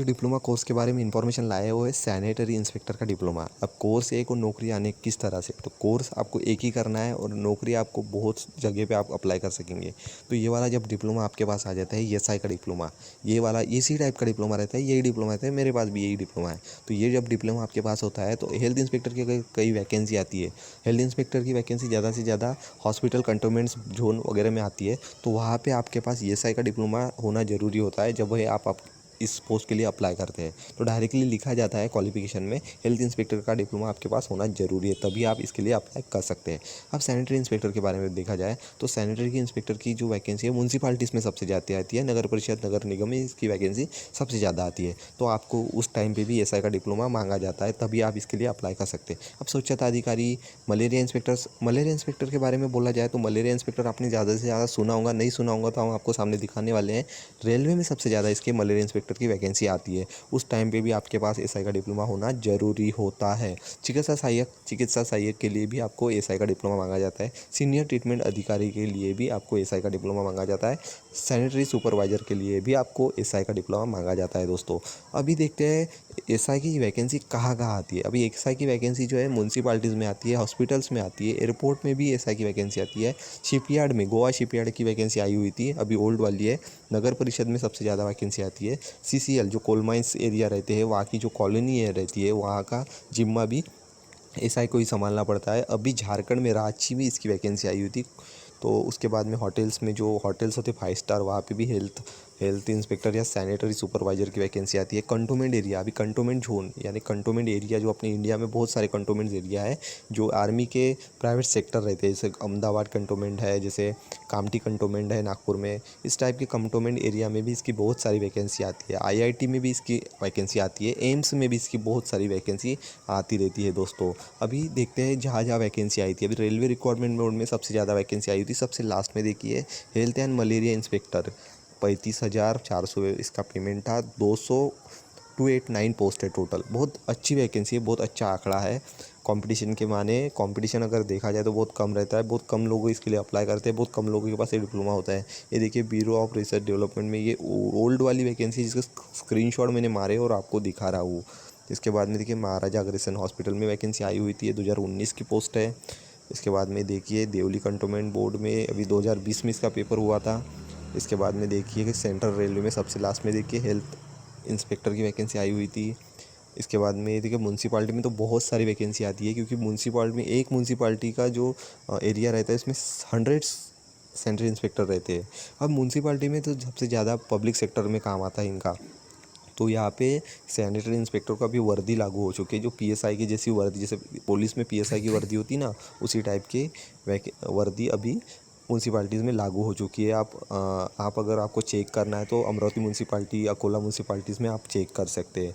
Diploma course के बारे में इन्फॉर्मेशन लाया हुआ है सैनिटरी इंस्पेक्टर का डिप्लोमा। अब कोर्स एक और नौकरी आने किस तरह से, तो कोर्स आपको एक ही करना है और नौकरी आपको बहुत जगह पे आप अप्लाई कर सकेंगे। तो ये वाला जब डिप्लोमा आपके पास आ जाता है एएसआई का डिप्लोमा, ये वाला इसी टाइप का डिप्लोमा रहता है, यही डिप्लोमा रहता है, मेरे पास भी यही डिप्लोमा है। तो ये जब डिप्लोमा आपके पास होता है तो हेल्थ इंस्पेक्टर की कई वैकेंसी आती है। हेल्थ इंस्पेक्टर की वैकेंसी ज़्यादा से ज़्यादा हॉस्पिटल कंटोनमेंट्स जोन वगैरह में आती है, तो वहाँ पे आपके पास एएसआई का डिप्लोमा होना ज़रूरी होता है जब वह आप इस पोस्ट के लिए अप्लाई करते हैं। तो डायरेक्टली लिखा जाता है क्वालिफिकेशन में हेल्थ इंस्पेक्टर का डिप्लोमा आपके पास होना जरूरी है, तभी आप इसके लिए अप्लाई कर सकते हैं। अब सैनिटरी इंस्पेक्टर के बारे में देखा जाए तो सैनिटरी की इंस्पेक्टर की जो वैकेंसी है म्यूनसिपालिटीज़ में सबसे ज़्यादा आती है, नगर परिषद नगर निगम में इसकी वैकेंसी सबसे ज़्यादा आती है। तो आपको उस टाइम पर भी एसआई का डिप्लोमा मांगा जाता है, तभी आप इसके लिए अप्लाई कर सकते हैं। अब स्वच्छता अधिकारी, मलेरिया इंस्पेक्टर के बारे में बोला जाए तो मलेरिया इंस्पेक्टर आपने ज़्यादा से ज़्यादा सुना होगा, नहीं सुना होगा तो हम आपको सामने दिखाने वाले हैं। रेलवे में सबसे ज़्यादा इसके मलेरिया इंस्पेक्टर की वैकेंसी आती है, उस टाइम पे भी आपके पास एसआई का डिप्लोमा होना जरूरी होता है। चिकित्सा सहायक के लिए भी आपको एसआई का डिप्लोमा मांगा जाता है। सीनियर ट्रीटमेंट अधिकारी के लिए भी आपको एसआई का डिप्लोमा मांगा जाता है। सैनिटरी सुपरवाइजर के लिए भी आपको एसआई का डिप्लोमा मांगा जाता है। दोस्तों अभी देखते हैं एसआई की वैकेंसी कहाँ कहाँ आती है। अभी एसआई की वैकेंसी जो है म्यूनसिपालिटीज़ में आती है, हॉस्पिटल्स में आती है, एयरपोर्ट में भी एसआई की वैकेंसी आती है। शिपयार्ड में, गोवा शिपयार्ड की वैकेंसी आई हुई थी, अभी ओल्ड वाली है। नगर परिषद में सबसे ज़्यादा वैकेंसी आती है। सीसीएल जो कोल माइंस एरिया रहते हैं, वहाँ की जो कॉलोनी है रहती है, वहाँ का जिम्मा भी एसआई को ही संभालना पड़ता है। अभी झारखंड में रांची में इसकी वैकेंसी आई हुई थी। तो उसके बाद में होटल्स में, जो होटल्स होते 5 स्टार, वहाँ पे भी हेल्थ हेल्थ इंस्पेक्टर या सैनिटरी सुपरवाइजर की वैकेंसी आती है। कंटोनमेंट एरिया, अभी कंटोनमेंट जोन यानी कंटोनमेंट एरिया जो अपने इंडिया में बहुत सारे कंटोनमेंट एरिया है जो आर्मी के प्राइवेट सेक्टर रहते हैं, जैसे अहमदाबाद कंटोनमेंट है, जैसे कामठी कंटोनमेंट है नागपुर में। इस टाइप के कंटोनमेंट एरिया में भी इसकी बहुत सारी वैकेंसी आती है। आईआईटी में भी इसकी वैकेंसी आती है, एम्स में भी इसकी बहुत सारी वैकेंसी आती रहती है। दोस्तों अभी देखते हैं जहाँ जहाँ वैकेंसी आई थी। अभी रेलवे रिक्वायरमेंट बोर्ड में सबसे ज़्यादा वैकेंसी आई थी, सबसे लास्ट में देखिए हेल्थ एंड मलेरिया इंस्पेक्टर, 35,400 इसका पेमेंट था। 289 पोस्ट है टोटल, बहुत अच्छी वैकेंसी है, बहुत अच्छा आंकड़ा है। कंपटीशन के माने, कंपटीशन अगर देखा जाए तो बहुत कम रहता है, बहुत कम लोग इसके लिए अप्लाई करते हैं, बहुत कम लोगों के पास ये डिप्लोमा होता है। ये देखिए ब्यूरो ऑफ रिसर्च डेवलपमेंट में ये ओल्ड वाली वैकेंसी जिसका स्क्रीनशॉट मैंने मारे और आपको दिखा रहा हूँ। इसके बाद में देखिए महाराजा अग्रसेन हॉस्पिटल में वैकेंसी आई हुई थी, ये 2019 की पोस्ट है। इसके बाद में देखिए देवली कंटोनमेंट बोर्ड में अभी 2020 में इसका पेपर हुआ था। इसके बाद में देखिए कि सेंट्रल रेलवे में सबसे लास्ट में देखिए हेल्थ इंस्पेक्टर की वैकेंसी आई हुई थी। इसके बाद में देखिए म्यूनसिपाल्टी में तो बहुत सारी वैकेंसी आती है, क्योंकि म्यूनसिपाल्टी में एक म्यूनसिपाल्टी का जो एरिया रहता है इसमें 100 सेंट्रल इंस्पेक्टर रहते हैं। अब म्यूनसिपाल्टी में तो सबसे ज़्यादा पब्लिक सेक्टर में काम आता है इनका। तो यहाँ पे सैनिटरी इंस्पेक्टर का भी वर्दी लागू हो चुकी है, जो पीएसआई की जैसी वर्दी, जैसे पुलिस में पीएसआई की वर्दी होती है ना, उसी टाइप की वर्दी अभी म्यूनसिपाल्टीज़ में लागू हो चुकी है। आप अगर आपको चेक करना है तो अमरावती म्यूनसिपाल्टी, अकोला म्यूनसिपाल्टीज़ में आप चेक कर सकते हैं।